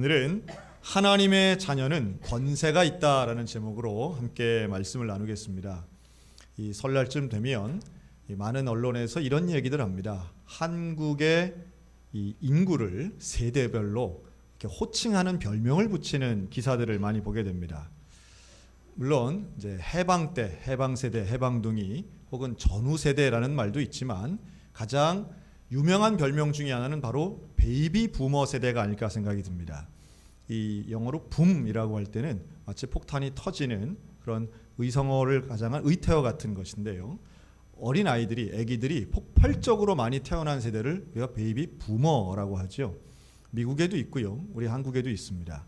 오늘은 하나님의 자녀는 권세가 있다라는 제목으로 함께 말씀을 나누겠습니다. 이 설날쯤 되면 많은 언론에서 이런 얘기들 합니다. 한국의 이 인구를 세대별로 이렇게 호칭하는 별명을 붙이는 기사들을 많이 보게 됩니다. 물론 이제 해방 때, 해방 세대, 해방둥이 혹은 전후 세대라는 말도 있지만 가장 유명한 별명 중에 하나는 바로 베이비 부머 세대가 아닐까 생각이 듭니다. 이 영어로 붐이라고 할 때는 마치 폭탄이 터지는 그런 의성어를 가장한 의태어 같은 것인데요. 어린 아이들이, 아기들이 폭발적으로 많이 태어난 세대를 우리가 베이비 부머라고 하죠. 미국에도 있고요, 우리 한국에도 있습니다.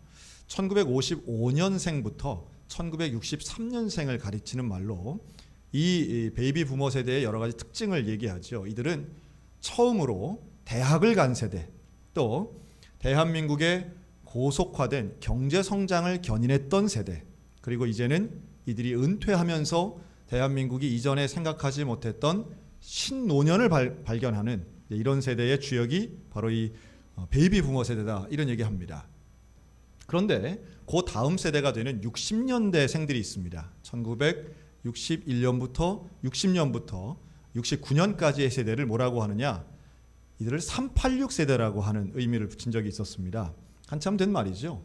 1955년생부터 1963년생을 가리키는 말로 이 베이비 부머 세대의 여러 가지 특징을 얘기하죠. 이들은 처음으로 대학을 간 세대, 또 대한민국의 고속화된 경제 성장을 견인했던 세대, 그리고 이제는 이들이 은퇴하면서 대한민국이 이전에 생각하지 못했던 신노년을 발견하는 이런 세대의 주역이 바로 이 베이비 부머 세대다, 이런 얘기합니다. 그런데 그 다음 세대가 되는 60년대 생들이 있습니다. 1961년부터 60년부터 69년까지의 세대를 뭐라고 하느냐, 이들을 386 세대라고 하는 의미를 붙인 적이 있었습니다. 한참 된 말이죠.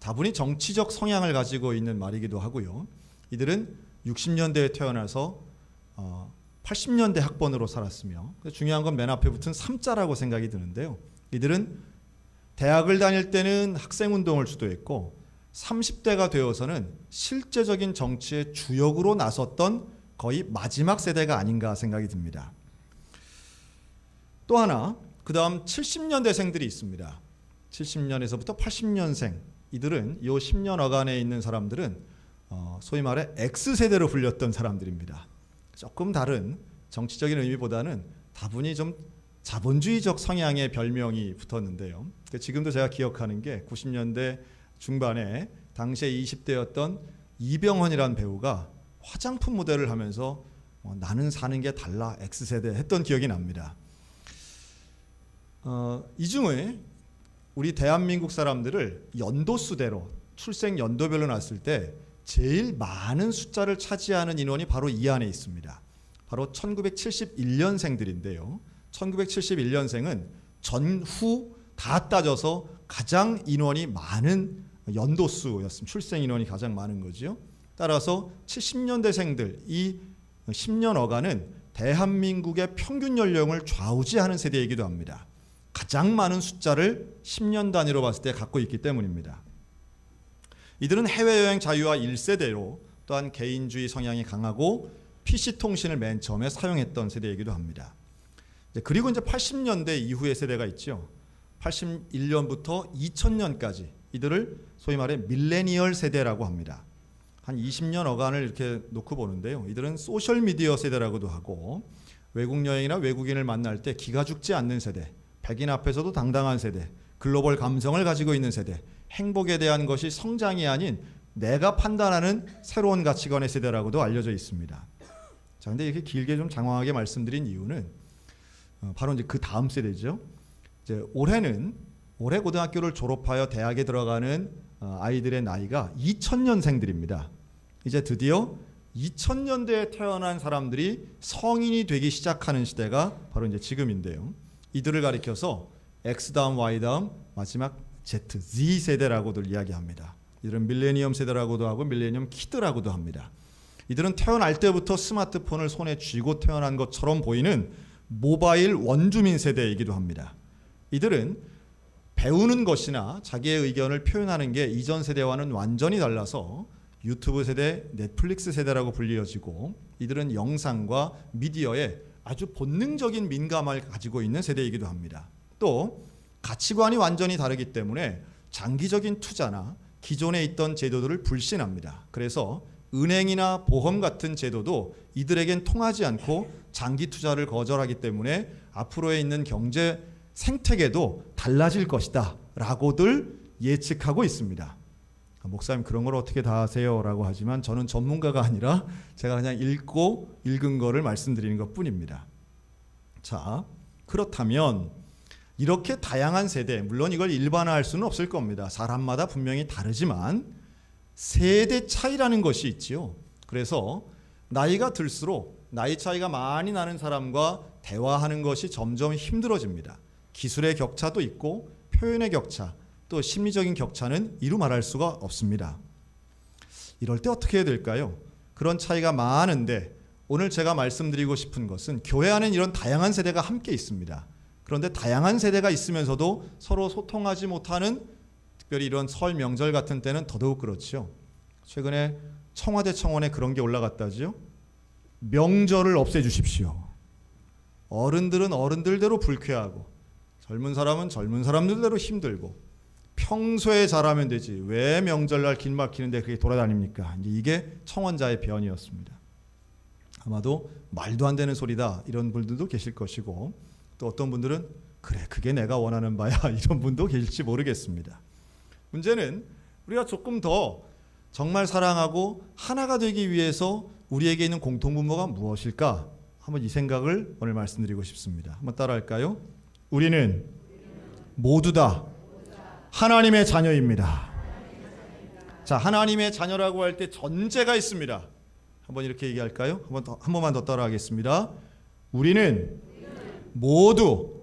다분히 정치적 성향을 가지고 있는 말이기도 하고요. 이들은 60년대에 태어나서 80년대 학번으로 살았으며, 중요한 건 맨 앞에 붙은 3자라고 생각이 드는데요. 이들은 대학을 다닐 때는 학생운동을 주도했고 30대가 되어서는 실제적인 정치의 주역으로 나섰던 거의 마지막 세대가 아닌가 생각이 듭니다. 또 하나, 그 다음 70년대생들이 있습니다. 70년에서부터 80년생, 이들은 이 10년 어간에 있는 사람들은 소위 말해 X세대로 불렸던 사람들입니다. 조금 다른 정치적인 의미보다는 다분히 좀 자본주의적 성향의 별명이 붙었는데요. 지금도 제가 기억하는 게 90년대 중반에 당시에 20대였던 이병헌이라는 배우가 화장품 모델을 하면서 나는 사는 게 달라 X세대 했던 기억이 납니다. 이 중에 우리 대한민국 사람들을 연도수대로 출생 연도별로 놨을 때 제일 많은 숫자를 차지하는 인원이 바로 이 안에 있습니다. 바로 1971년생들인데요. 1971년생은 전후 다 따져서 가장 인원이 많은 연도수였습니다. 출생 인원이 가장 많은 거죠. 따라서 70년대생들, 이 10년 어간은 대한민국의 평균 연령을 좌우지하는 세대이기도 합니다. 가장 많은 숫자를 10년 단위로 봤을 때 갖고 있기 때문입니다. 이들은 해외여행 자유화 1세대로 또한 개인주의 성향이 강하고 PC통신을 맨 처음에 사용했던 세대이기도 합니다. 그리고 이제 80년대 이후의 세대가 있죠. 81년부터 2000년까지 이들을 소위 말해 밀레니얼 세대라고 합니다. 한 20년 어간을 이렇게 놓고 보는데요. 이들은 소셜미디어 세대라고도 하고 외국 여행이나 외국인을 만날 때 기가 죽지 않는 세대, 백인 앞에서도 당당한 세대, 글로벌 감성을 가지고 있는 세대, 행복에 대한 것이 성장이 아닌 내가 판단하는 새로운 가치관의 세대라고도 알려져 있습니다. 자, 근데 이렇게 길게 좀 장황하게 말씀드린 이유는 바로 이제 그 다음 세대죠. 이제 올해 고등학교를 졸업하여 대학에 들어가는 아이들의 나이가 2000년생들입니다. 이제 드디어 2000년대에 태어난 사람들이 성인이 되기 시작하는 시대가 바로 이제 지금인데요. 이들을 가리켜서 X 다음 Y 다음 마지막 Z 세대라고들 이야기합니다. 이들은 밀레니엄 세대라고도 하고 밀레니엄 키드라고도 합니다. 이들은 태어날 때부터 스마트폰을 손에 쥐고 태어난 것처럼 보이는 모바일 원주민 세대이기도 합니다. 이들은 배우는 것이나 자기의 의견을 표현하는 게 이전 세대와는 완전히 달라서 유튜브 세대, 넷플릭스 세대라고 불리어지고, 이들은 영상과 미디어에 아주 본능적인 민감함을 가지고 있는 세대이기도 합니다. 또 가치관이 완전히 다르기 때문에 장기적인 투자나 기존에 있던 제도들을 불신합니다. 그래서 은행이나 보험 같은 제도도 이들에겐 통하지 않고 장기 투자를 거절하기 때문에 앞으로에 있는 경제 생태계도 달라질 것이다 라고들 예측하고 있습니다. 목사님 그런 걸 어떻게 다 아세요? 라고 하지만 저는 전문가가 아니라 제가 그냥 읽은 거를 말씀드리는 것 뿐입니다. 자, 그렇다면 이렇게 다양한 세대, 물론 이걸 일반화할 수는 없을 겁니다. 사람마다 분명히 다르지만 세대 차이라는 것이 있지요. 그래서 나이가 들수록 나이 차이가 많이 나는 사람과 대화하는 것이 점점 힘들어집니다. 기술의 격차도 있고 표현의 격차, 또 심리적인 격차는 이루 말할 수가 없습니다. 이럴 때 어떻게 해야 될까요? 그런 차이가 많은데 오늘 제가 말씀드리고 싶은 것은 교회 안에는 이런 다양한 세대가 함께 있습니다. 그런데 다양한 세대가 있으면서도 서로 소통하지 못하는, 특별히 이런 설 명절 같은 때는 더더욱 그렇죠. 최근에 청와대 청원에 그런 게 올라갔다지요. 명절을 없애주십시오. 어른들은 어른들대로 불쾌하고 젊은 사람은 젊은 사람들대로 힘들고 평소에 잘하면 되지 왜 명절날 길 막히는데 그게 돌아다닙니까? 이게 청원자의 변이었습니다. 아마도 말도 안 되는 소리다 이런 분들도 계실 것이고, 또 어떤 분들은 그래 그게 내가 원하는 바야 이런 분도 계실지 모르겠습니다. 문제는 우리가 조금 더 정말 사랑하고 하나가 되기 위해서 우리에게 있는 공통분모가 무엇일까? 한번 이 생각을 오늘 말씀드리고 싶습니다. 한번 따라할까요? 우리는 모두 다 하나님의 자녀입니다. 자, 하나님의 자녀라고 할 때 전제가 있습니다. 한번 이렇게 얘기할까요? 한 번만 더 따라하겠습니다. 우리는 모두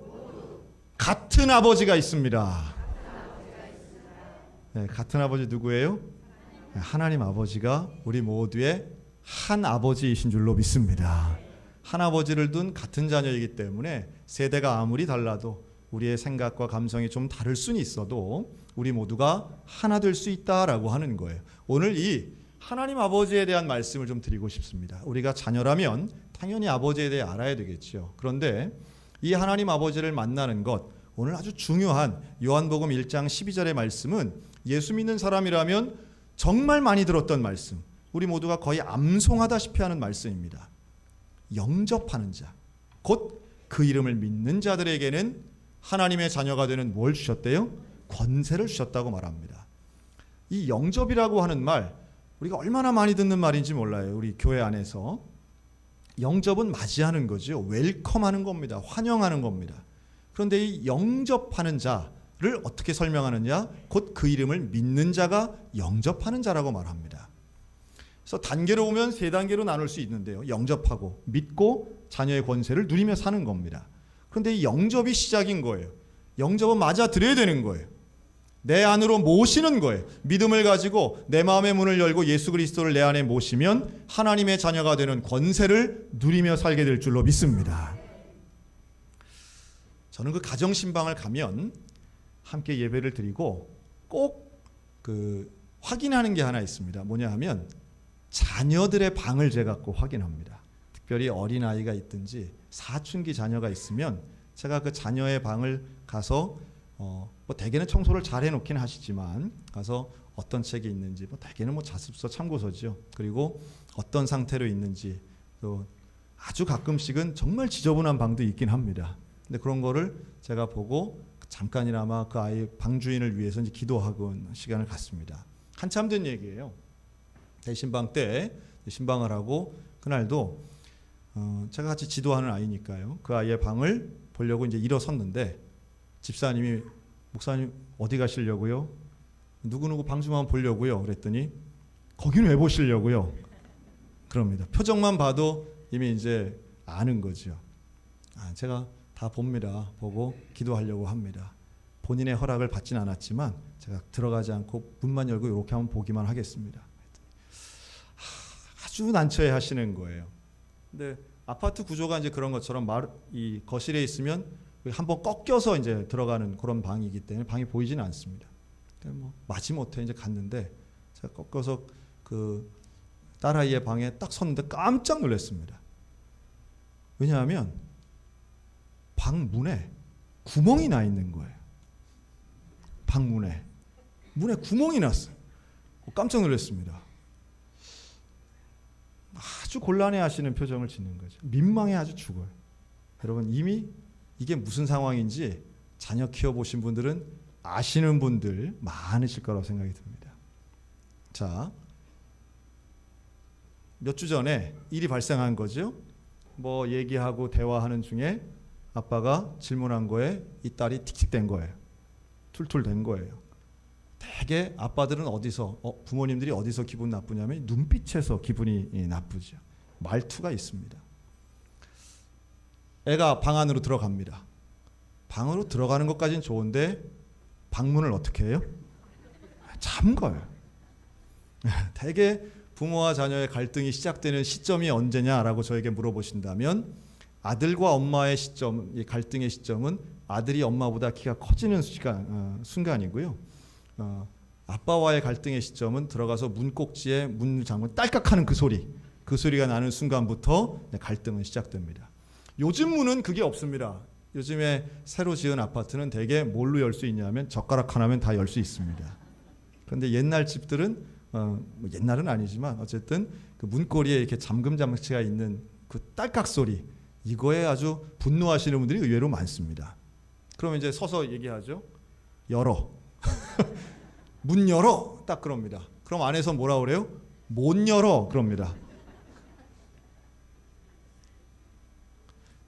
같은 아버지가 있습니다. 네, 같은 아버지 누구예요? 하나님 아버지가 우리 모두의 한 아버지이신 줄로 믿습니다. 한 아버지를 둔 같은 자녀이기 때문에 세대가 아무리 달라도 우리의 생각과 감성이 좀 다를 수는 있어도 우리 모두가 하나 될 수 있다라고 하는 거예요. 오늘 이 하나님 아버지에 대한 말씀을 좀 드리고 싶습니다. 우리가 자녀라면 당연히 아버지에 대해 알아야 되겠죠. 그런데 이 하나님 아버지를 만나는 것, 오늘 아주 중요한 요한복음 1장 12절의 말씀은 예수 믿는 사람이라면 정말 많이 들었던 말씀, 우리 모두가 거의 암송하다시피 하는 말씀입니다. 영접하는 자, 곧 그 이름을 믿는 자들에게는 하나님의 자녀가 되는 뭘 주셨대요? 권세를 주셨다고 말합니다. 이 영접이라고 하는 말, 우리가 얼마나 많이 듣는 말인지 몰라요. 우리 교회 안에서. 영접은 맞이하는 거죠. 웰컴하는 겁니다. 환영하는 겁니다. 그런데 이 영접하는 자를 어떻게 설명하느냐? 곧 그 이름을 믿는 자가 영접하는 자라고 말합니다. 그래서 단계로 보면 세 단계로 나눌 수 있는데요. 영접하고 믿고 자녀의 권세를 누리며 사는 겁니다. 그런데 이 영접이 시작인 거예요. 영접은 맞아들여야 되는 거예요. 내 안으로 모시는 거예요. 믿음을 가지고 내 마음의 문을 열고 예수 그리스도를 내 안에 모시면 하나님의 자녀가 되는 권세를 누리며 살게 될 줄로 믿습니다. 저는 그 가정신방을 가면 함께 예배를 드리고 꼭 확인하는 게 하나 있습니다. 뭐냐 하면 자녀들의 방을 제가 꼭 확인합니다. 특별히 어린아이가 있든지 사춘기 자녀가 있으면 제가 그 자녀의 방을 가서 뭐 대개는 청소를 잘 해놓긴 하시지만 가서 어떤 책이 있는지, 뭐 대개는 뭐 자습서 참고서죠. 그리고 어떤 상태로 있는지, 또 아주 가끔씩은 정말 지저분한 방도 있긴 합니다. 근데 그런 거를 제가 보고 잠깐이나마 그 아이 방 주인을 위해서 이제 기도하고 시간을 갖습니다. 한참 된 얘기예요. 대신방 때 신방을 하고 그날도 제가 같이 지도하는 아이니까요. 그 아이의 방을 보려고 이제 일어섰는데 집사님이 목사님 어디 가시려고요? 누구누구 방 좀 한번 보려고요. 그랬더니 거기는 왜 보시려고요? 그럽니다. 표정만 봐도 이미 이제 아는 거죠. 제가 다 봅니다. 보고 기도하려고 합니다. 본인의 허락을 받진 않았지만 제가 들어가지 않고 문만 열고 이렇게 한번 보기만 하겠습니다. 아주 난처해 하시는 거예요. 근데 아파트 구조가 이제 그런 것처럼 이 거실에 있으면 한번 꺾여서 이제 들어가는 그런 방이기 때문에 방이 보이지는 않습니다. 뭐 마지못해 이제 갔는데 제가 꺾어서 그 딸아이의 방에 딱 섰는데 깜짝 놀랐습니다. 왜냐하면 방 문에 구멍이 나 있는 거예요. 방 문에 구멍이 났어요. 깜짝 놀랐습니다. 아주 곤란해하시는 표정을 짓는 거죠. 민망해 아주 죽어요. 여러분 이미 이게 무슨 상황인지 자녀 키워보신 분들은 아시는 분들 많으실 거라고 생각이 듭니다. 자, 몇 주 전에 일이 발생한 거죠. 뭐 얘기하고 대화하는 중에 아빠가 질문한 거에 이 딸이 틱틱댄 거예요. 툴툴댄 거예요. 되게 아빠들은 부모님들이 어디서 기분 나쁘냐면 눈빛에서 기분이 나쁘죠. 말투가 있습니다. 애가 방 안으로 들어갑니다. 방으로 들어가는 것까지는 좋은데 방문을 어떻게 해요? 잠궈요. 되게 부모와 자녀의 갈등이 시작되는 시점이 언제냐라고 저에게 물어보신다면 아들과 엄마의 시점, 이 갈등의 시점은 아들이 엄마보다 키가 커지는 순간이고요. 아빠와의 갈등의 시점은 들어가서 문꼭지에 문을 잠그면 딸깍하는 그 소리가 나는 순간부터 갈등은 시작됩니다. 요즘 문은 그게 없습니다. 요즘에 새로 지은 아파트는 대개 뭘로 열 수 있냐면 젓가락 하나면 다 열 수 있습니다. 그런데 옛날 집들은 옛날은 아니지만 어쨌든 그 문고리에 이렇게 잠금 장치가 있는 그 딸깍 소리, 이거에 아주 분노하시는 분들이 의외로 많습니다. 그러면 이제 서서 얘기하죠. 열어. 문 열어. 딱 그럽니다. 그럼 안에서 뭐라 그래요? 못 열어. 그럽니다.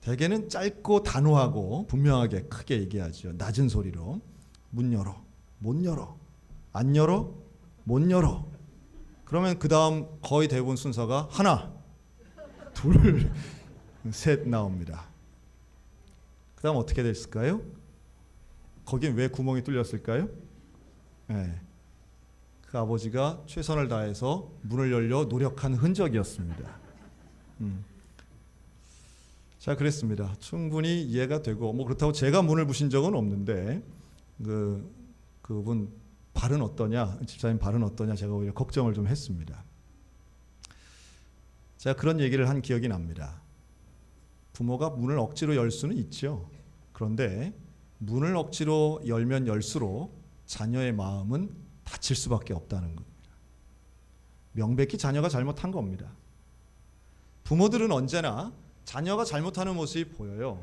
대개는 짧고 단호하고 분명하게 크게 얘기하죠. 낮은 소리로. 문 열어. 못 열어. 안 열어. 못 열어. 그러면 그 다음 거의 대부분 순서가 하나, 둘, 셋 나옵니다. 그 다음 어떻게 됐을까요? 거긴 왜 구멍이 뚫렸을까요? 네. 그 아버지가 최선을 다해서 문을 열려 노력한 흔적이었습니다. 자, 그랬습니다. 충분히 이해가 되고 그렇다고 제가 문을 부신 적은 없는데 그분 발은 어떠냐, 집사님 발은 어떠냐 제가 오히려 걱정을 좀 했습니다. 제가 그런 얘기를 한 기억이 납니다. 부모가 문을 억지로 열 수는 있죠. 그런데 문을 억지로 열면 열수록 자녀의 마음은 다칠 수밖에 없다는 겁니다. 명백히 자녀가 잘못한 겁니다. 부모들은 언제나 자녀가 잘못하는 모습이 보여요.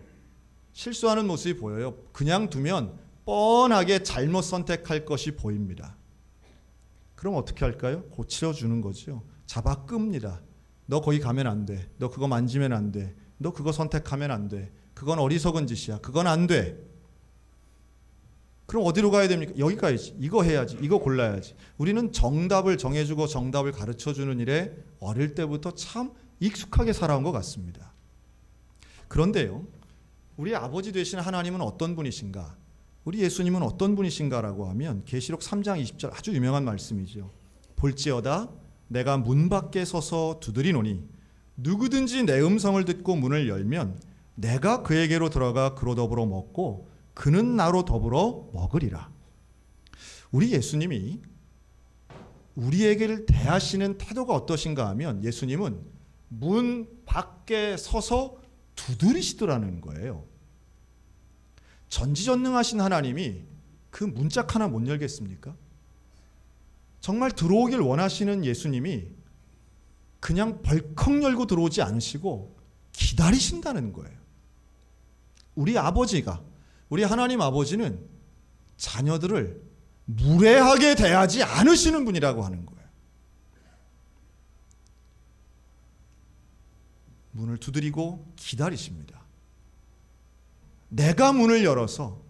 실수하는 모습이 보여요. 그냥 두면 뻔하게 잘못 선택할 것이 보입니다. 그럼 어떻게 할까요? 고쳐주는 거죠. 잡아 끕니다. 너 거기 가면 안 돼. 너 그거 만지면 안 돼. 너 그거 선택하면 안 돼. 그건 어리석은 짓이야. 그건 안 돼. 그럼 어디로 가야 됩니까? 여기 가야지. 이거 해야지. 이거 골라야지. 우리는 정답을 정해주고 정답을 가르쳐주는 일에 어릴 때부터 참 익숙하게 살아온 것 같습니다. 그런데요, 우리 아버지 되신 하나님은 어떤 분이신가? 우리 예수님은 어떤 분이신가라고 하면 계시록 3장 20절 아주 유명한 말씀이죠. 볼지어다 내가 문 밖에 서서 두드리노니 누구든지 내 음성을 듣고 문을 열면 내가 그에게로 들어가 그로 더불어 먹고 그는 나로 더불어 먹으리라. 우리 예수님이 우리에게를 대하시는 태도가 어떠신가 하면 예수님은 문 밖에 서서 두드리시더라는 거예요. 전지전능하신 하나님이 그 문짝 하나 못 열겠습니까? 정말 들어오길 원하시는 예수님이 그냥 벌컥 열고 들어오지 않으시고 기다리신다는 거예요. 우리 아버지가, 우리 하나님 아버지는 자녀들을 무례하게 대하지 않으시는 분이라고 하는 거예요. 문을 두드리고 기다리십니다. 내가 문을 열어서,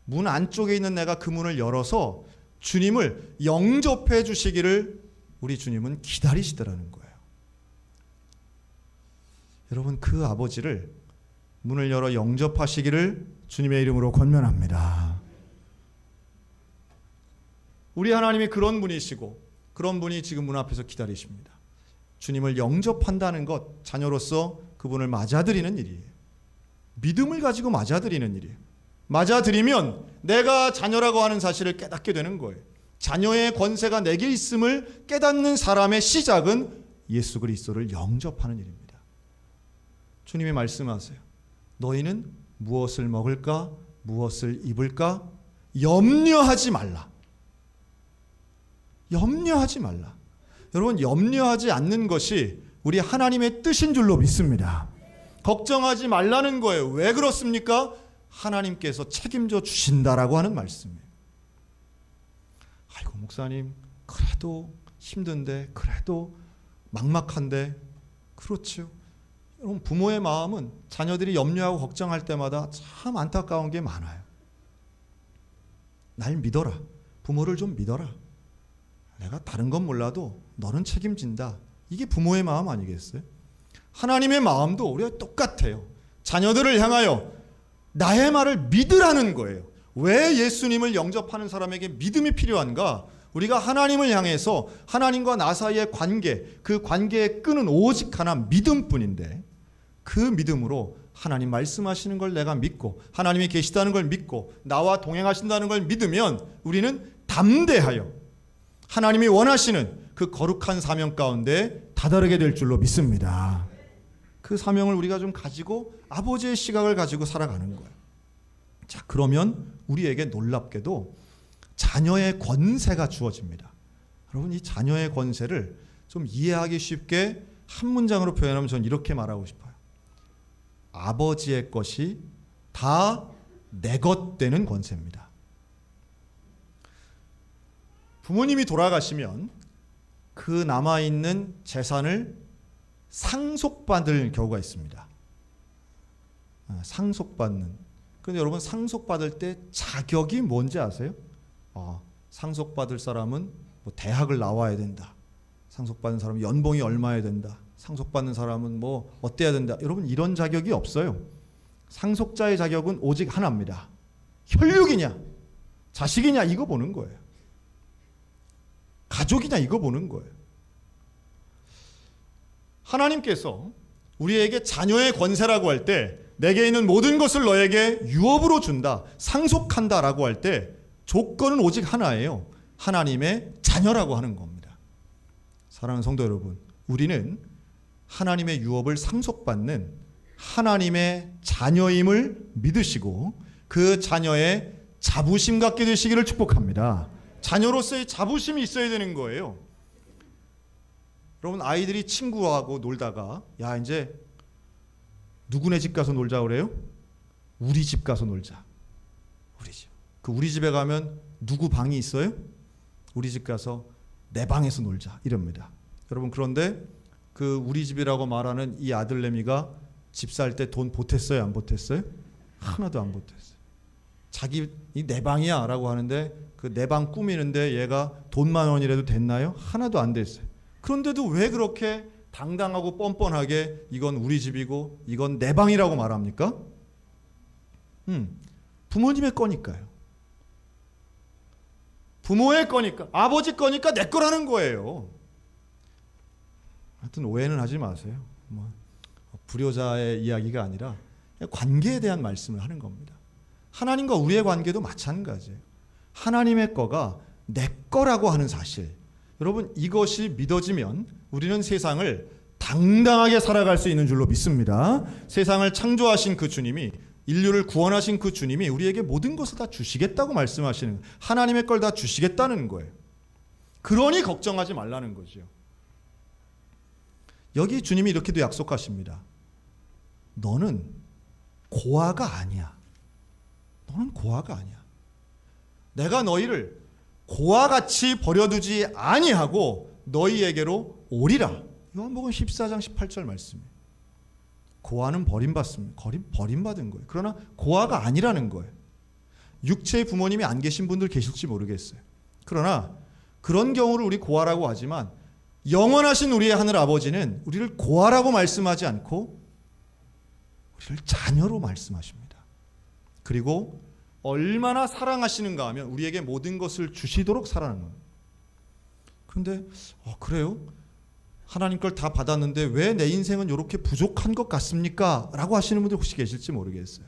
문 안쪽에 있는 내가 그 문을 열어서 주님을 영접해 주시기를 우리 주님은 기다리시더라는 거예요. 여러분, 그 아버지를 문을 열어 영접하시기를 주님의 이름으로 권면합니다. 우리 하나님이 그런 분이시고 그런 분이 지금 문 앞에서 기다리십니다. 주님을 영접한다는 것, 자녀로서 그분을 맞아들이는 일이에요. 믿음을 가지고 맞아들이는 일이에요. 맞아들이면 내가 자녀라고 하는 사실을 깨닫게 되는 거예요. 자녀의 권세가 내게 있음을 깨닫는 사람의 시작은 예수 그리스도를 영접하는 일입니다. 주님이 말씀하세요. 너희는 무엇을 먹을까? 무엇을 입을까? 염려하지 말라. 염려하지 말라. 여러분, 염려하지 않는 것이 우리 하나님의 뜻인 줄로 믿습니다. 걱정하지 말라는 거예요. 왜 그렇습니까? 하나님께서 책임져 주신다라고 하는 말씀이에요. 아이고 목사님, 그래도 힘든데, 그래도 막막한데. 그렇죠. 여러분, 부모의 마음은 자녀들이 염려하고 걱정할 때마다 참 안타까운 게 많아요. 날 믿어라. 부모를 좀 믿어라. 내가 다른 건 몰라도 너는 책임진다. 이게 부모의 마음 아니겠어요? 하나님의 마음도 우리가 똑같아요. 자녀들을 향하여 나의 말을 믿으라는 거예요. 왜 예수님을 영접하는 사람에게 믿음이 필요한가? 우리가 하나님을 향해서 하나님과 나 사이의 관계, 그 관계의 끈은 오직 하나, 믿음뿐인데, 그 믿음으로 하나님 말씀하시는 걸 내가 믿고 하나님이 계시다는 걸 믿고 나와 동행하신다는 걸 믿으면 우리는 담대하여 하나님이 원하시는 그 거룩한 사명 가운데 다다르게 될 줄로 믿습니다. 그 사명을 우리가 좀 가지고 아버지의 시각을 가지고 살아가는 거예요. 자, 그러면 우리에게 놀랍게도 자녀의 권세가 주어집니다. 여러분, 이 자녀의 권세를 좀 이해하기 쉽게 한 문장으로 표현하면 저는 이렇게 말하고 싶어요. 아버지의 것이 다 내 것 되는 권세입니다. 부모님이 돌아가시면 그 남아있는 재산을 상속받을 경우가 있습니다. 상속받는. 그런데 여러분, 상속받을 때 자격이 뭔지 아세요? 상속받을 사람은 뭐 대학을 나와야 된다. 상속받는 사람은 연봉이 얼마야 된다. 상속받는 사람은 뭐 어때야 된다. 여러분, 이런 자격이 없어요. 상속자의 자격은 오직 하나입니다. 혈육이냐 자식이냐 이거 보는 거예요. 가족이냐 이거 보는 거예요. 하나님께서 우리에게 자녀의 권세라고 할 때, 내게 있는 모든 것을 너에게 유업으로 준다, 상속한다라고 할 때 조건은 오직 하나예요. 하나님의 자녀라고 하는 겁니다. 사랑하는 성도 여러분, 우리는 하나님의 유업을 상속받는 하나님의 자녀임을 믿으시고 그 자녀의 자부심 갖게 되시기를 축복합니다. 자녀로서의 자부심이 있어야 되는 거예요. 여러분, 아이들이 친구하고 놀다가 야, 이제 누구네 집 가서 놀자 그래요? 우리 집 가서 놀자. 우리 집. 그 우리 집에 가면 누구 방이 있어요? 우리 집 가서 내 방에서 놀자 이럽니다. 여러분, 그런데 그 우리 집이라고 말하는 이 아들내미가 집 살 때 돈 보탰어요? 안 보탰어요? 하나도 안 보탰어요. 자기 이 내 방이야 라고 하는데 그 내 방 꾸미는데 얘가 돈 10,000원이라도 됐나요? 하나도 안 됐어요. 그런데도 왜 그렇게 당당하고 뻔뻔하게 이건 우리 집이고 이건 내 방이라고 말합니까? 부모님의 거니까요. 부모의 거니까, 아버지 거니까 내 거라는 거예요. 하여튼 오해는 하지 마세요. 불효자의 이야기가 아니라 관계에 대한 말씀을 하는 겁니다. 하나님과 우리의 관계도 마찬가지예요. 하나님의 거가 내 거라고 하는 사실, 여러분, 이것이 믿어지면 우리는 세상을 당당하게 살아갈 수 있는 줄로 믿습니다. 세상을 창조하신 그 주님이, 인류를 구원하신 그 주님이 우리에게 모든 것을 다 주시겠다고 말씀하시는 거예요. 하나님의 걸 다 주시겠다는 거예요. 그러니 걱정하지 말라는 거죠. 여기 주님이 이렇게도 약속하십니다. 너는 고아가 아니야. 너는 고아가 아니야. 내가 너희를 고아같이 버려두지 아니하고 너희에게로 오리라. 요한복음 14장 18절 말씀이에요. 고아는 버림받습니다. 버림받은 거예요. 그러나 고아가 아니라는 거예요. 육체의 부모님이 안 계신 분들 계실지 모르겠어요. 그러나 그런 경우를 우리 고아라고 하지만 영원하신 우리의 하늘 아버지는 우리를 고아라고 말씀하지 않고 우리를 자녀로 말씀하십니다. 그리고 얼마나 사랑하시는가 하면 우리에게 모든 것을 주시도록 사랑하는 거예요. 그런데 그래요? 하나님 걸 다 받았는데 왜 내 인생은 이렇게 부족한 것 같습니까? 라고 하시는 분들 혹시 계실지 모르겠어요.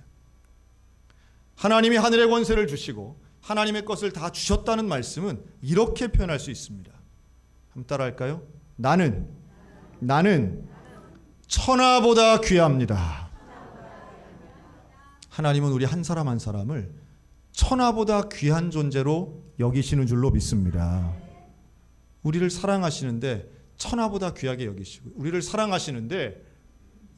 하나님이 하늘의 권세를 주시고 하나님의 것을 다 주셨다는 말씀은 이렇게 표현할 수 있습니다. 한번 따라할까요? 나는 천하보다 귀합니다. 하나님은 우리 한 사람 한 사람을 천하보다 귀한 존재로 여기시는 줄로 믿습니다. 우리를 사랑하시는데 천하보다 귀하게 여기시고, 우리를 사랑하시는데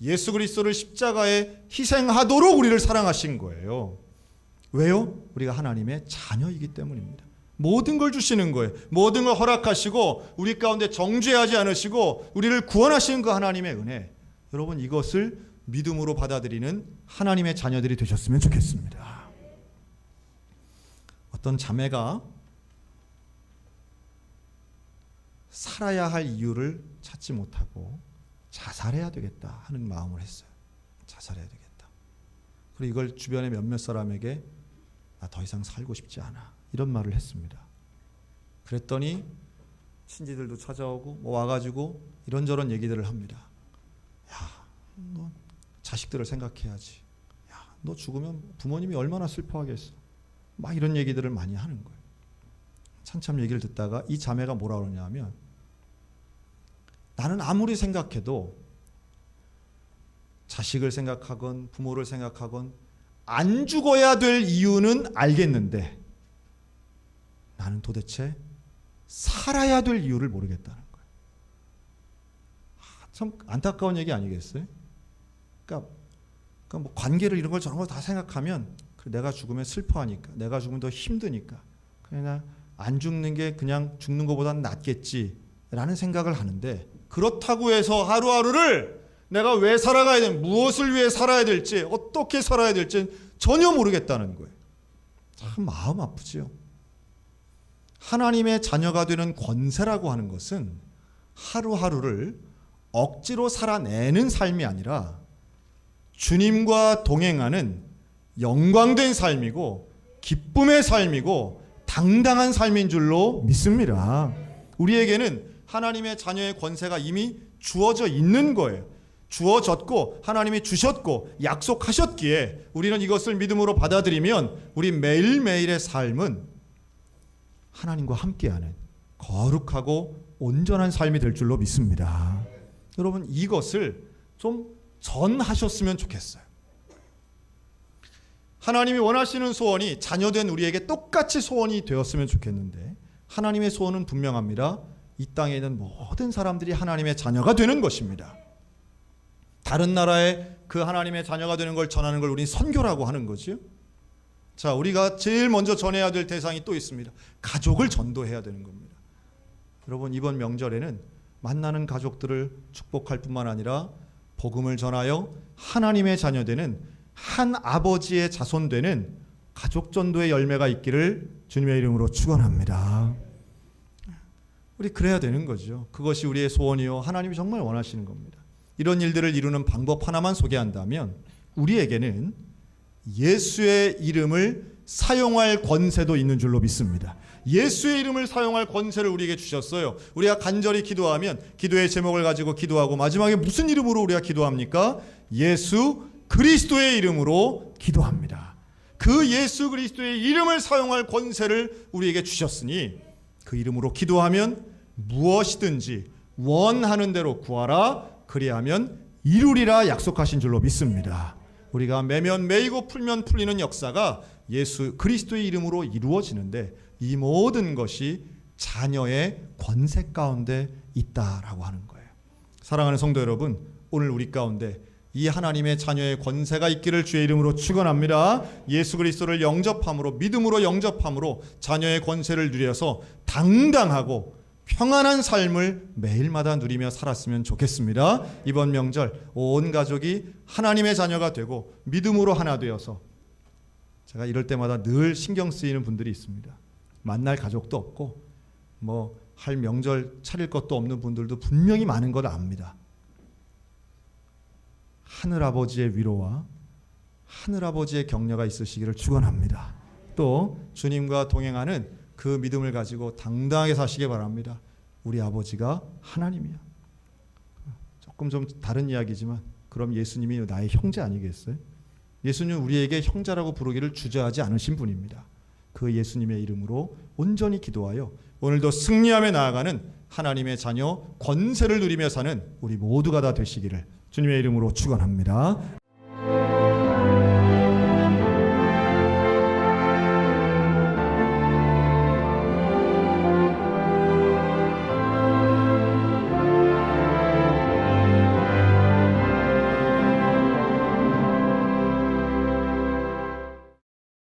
예수 그리스도를 십자가에 희생하도록 우리를 사랑하신 거예요. 왜요? 우리가 하나님의 자녀이기 때문입니다. 모든 걸 주시는 거예요. 모든 걸 허락하시고 우리 가운데 정죄하지 않으시고 우리를 구원하시는 그 하나님의 은혜, 여러분 이것을 믿음으로 받아들이는 하나님의 자녀들이 되셨으면 좋겠습니다. 어떤 자매가 살아야 할 이유를 찾지 못하고 자살해야 되겠다 하는 마음을 했어요. 자살해야 되겠다. 그리고 이걸 주변의 몇몇 사람에게 나 더 이상 살고 싶지 않아 이런 말을 했습니다. 그랬더니 친지들도 찾아오고 뭐 와가지고 이런저런 얘기들을 합니다. 야, 너 자식들을 생각해야지. 야, 너 죽으면 부모님이 얼마나 슬퍼하겠어. 막 이런 얘기들을 많이 하는 거예요. 한참 얘기를 듣다가 이 자매가 뭐라 그러냐면, 나는 아무리 생각해도 자식을 생각하건 부모를 생각하건 안 죽어야 될 이유는 알겠는데 나는 도대체 살아야 될 이유를 모르겠다는 거예요. 참 안타까운 얘기 아니겠어요? 그러니까 뭐 관계를 이런 걸 저런 걸 다 생각하면 내가 죽으면 슬퍼하니까, 내가 죽으면 더 힘드니까 그냥 안 죽는 게 그냥 죽는 것보다는 낫겠지라는 생각을 하는데, 그렇다고 해서 하루하루를 내가 왜 살아가야 되는지, 무엇을 위해 살아야 될지, 어떻게 살아야 될지 전혀 모르겠다는 거예요. 참 마음 아프지요. 하나님의 자녀가 되는 권세라고 하는 것은 하루하루를 억지로 살아내는 삶이 아니라 주님과 동행하는 영광된 삶이고 기쁨의 삶이고 당당한 삶인 줄로 믿습니다. 우리에게는 하나님의 자녀의 권세가 이미 주어져 있는 거예요. 주어졌고 하나님이 주셨고 약속하셨기에 우리는 이것을 믿음으로 받아들이면 우리 매일매일의 삶은 하나님과 함께하는 거룩하고 온전한 삶이 될 줄로 믿습니다. 여러분 이것을 좀 전하셨으면 좋겠어요. 하나님이 원하시는 소원이 자녀된 우리에게 똑같이 소원이 되었으면 좋겠는데, 하나님의 소원은 분명합니다. 이 땅에 있는 모든 사람들이 하나님의 자녀가 되는 것입니다. 다른 나라에 그 하나님의 자녀가 되는 걸 전하는 걸 우리는 선교라고 하는 거죠. 자, 우리가 제일 먼저 전해야 될 대상이 또 있습니다. 가족을 전도해야 되는 겁니다. 여러분 이번 명절에는 만나는 가족들을 축복할 뿐만 아니라 복음을 전하여 하나님의 자녀 되는 한 아버지의 자손 되는 가족 전도의 열매가 있기를 주님의 이름으로 축원합니다. 우리 그래야 되는 거죠. 그것이 우리의 소원이요 하나님이 정말 원하시는 겁니다. 이런 일들을 이루는 방법 하나만 소개한다면, 우리에게는 예수의 이름을 사용할 권세도 있는 줄로 믿습니다. 예수의 이름을 사용할 권세를 우리에게 주셨어요. 우리가 간절히 기도하면 기도의 제목을 가지고 기도하고 마지막에 무슨 이름으로 우리가 기도합니까? 예수 그리스도의 이름으로 기도합니다. 그 예수 그리스도의 이름을 사용할 권세를 우리에게 주셨으니 그 이름으로 기도하면 무엇이든지 원하는 대로 구하라, 그리하면 이루리라 약속하신 줄로 믿습니다. 우리가 매면 매이고 풀면 풀리는 역사가 예수 그리스도의 이름으로 이루어지는데, 이 모든 것이 자녀의 권세 가운데 있다라고 하는 거예요. 사랑하는 성도 여러분, 오늘 우리 가운데 이 하나님의 자녀의 권세가 있기를 주의 이름으로 축원합니다. 예수 그리스도를 영접함으로, 믿음으로 영접함으로 자녀의 권세를 누려서 당당하고 평안한 삶을 매일마다 누리며 살았으면 좋겠습니다. 이번 명절 온 가족이 하나님의 자녀가 되고 믿음으로 하나 되어서, 제가 이럴 때마다 늘 신경 쓰이는 분들이 있습니다. 만날 가족도 없고 뭐 할 명절 차릴 것도 없는 분들도 분명히 많은 걸 압니다. 하늘아버지의 위로와 하늘아버지의 격려가 있으시기를 축원합니다. 또 주님과 동행하는 그 믿음을 가지고 당당하게 사시기 바랍니다. 우리 아버지가 하나님이야. 조금 좀 다른 이야기지만 그럼 예수님이 나의 형제 아니겠어요? 예수님은 우리에게 형제라고 부르기를 주저하지 않으신 분입니다. 그 예수님의 이름으로 온전히 기도하여 오늘도 승리하며 나아가는 하나님의 자녀 권세를 누리며 사는 우리 모두가 다 되시기를 주님의 이름으로 축원합니다.